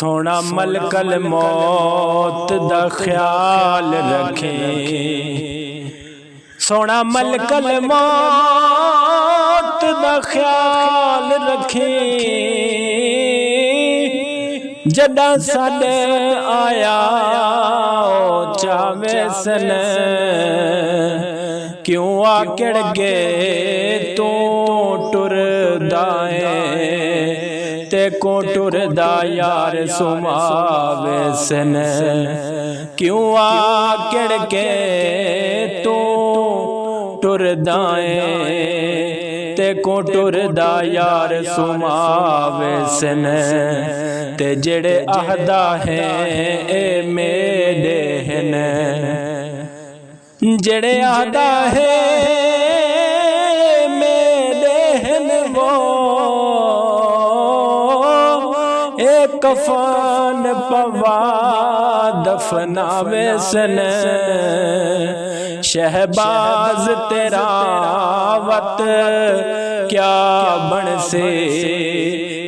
सोना मलकल मौत दा ख्याल रखे, सोना मलकल मौत दा ख्याल रखे। जदा साडे आया चावे सन, क्यों आकड़ गए तू टुरदा ते को टुरदा यार सुमावे सन। क्यों आकड़ के तू टुरदा ते को टुरदा यार सुमावे सन। ते जेड़े आहदा है ए मेरे हन, जेड़े आहदा है मेरे हन वो एक कफन पवा दफनावे सन। शहबाज तेरा वत क्या बन से,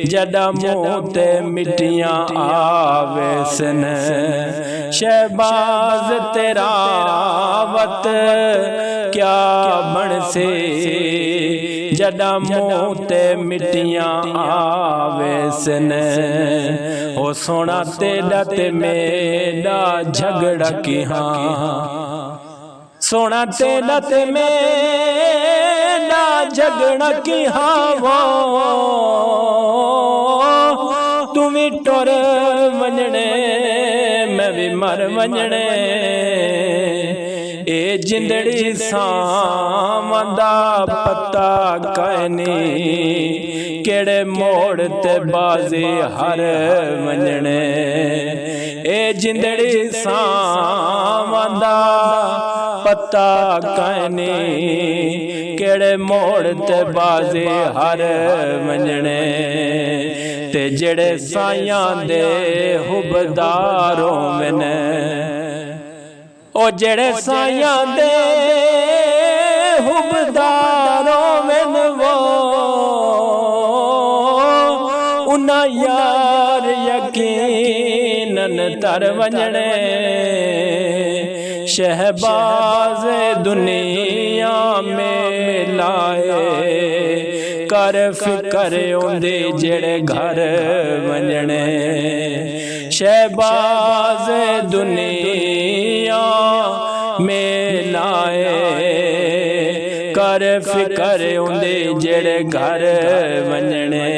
जदा मुँह ते मिट्टियां आवे सन। शहबाज तेरा वत क्या बन से, जदा मुँह ते मिट्टियां आवे सन। ओ सोना तेरा ते मेरा झगड़ा की हाँ, सोना तेरा ते मेरा झगड़ा की हाँ वो तू भी टुर वंजने मैं भी मर वंजने। ए जिंदड़ी सावंदा पता कैनी, केड़े मोड़ ते बाजी हर वंजने। ए जिंदड़ी सावंदा पता कैनी, केड़े मोड़ ते बाजी हर वंजने। ते जेड़े साइयां दे हुबदारों मैंने, ओ जेड़े साइयां दे हुबदारों मैंने वो उन्ना यार यकीनन तर वंजने। शहबाज दुनिया में लाए कर फिकर उंदे जेड़े घर वंजने। शहबाज दुनिया में लाए कर फिकर उंदे जेड़े घर वंजने।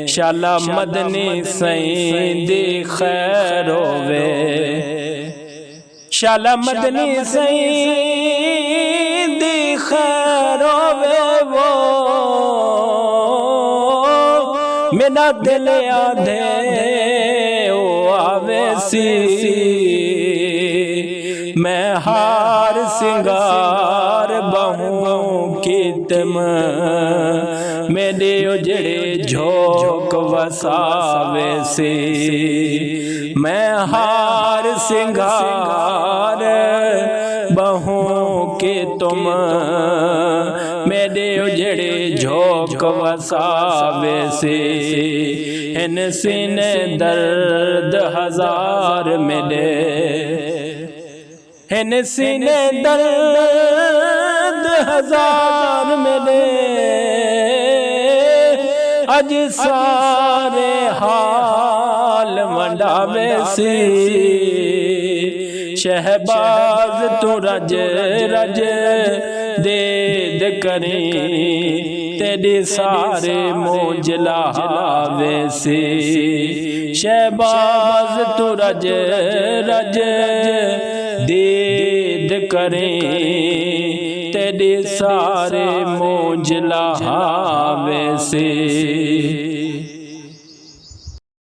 शाला मदनी सईं दी खैर होवे, शाला मदनी सईं दी खैर होवे वो मेरा दिल आधे ओ आवे सी। मैं हार सिंगार बहु कीतम मेरे उजड़े झोंक वसावे सी। मैं हार सिंगार बहु के तुम मेरे उजड़े झोंक वसावे से। इन सीने दर्द हजार मिले, इन सीने दर्द हजार मिले। अज सारे हाल वंडावे सी। शहबाज तू रज रज दे करी, तेरे सारे मोजला हावे सी। शहबाज तू रज रज दे करी, तेरे सारे मोजला हावे सी।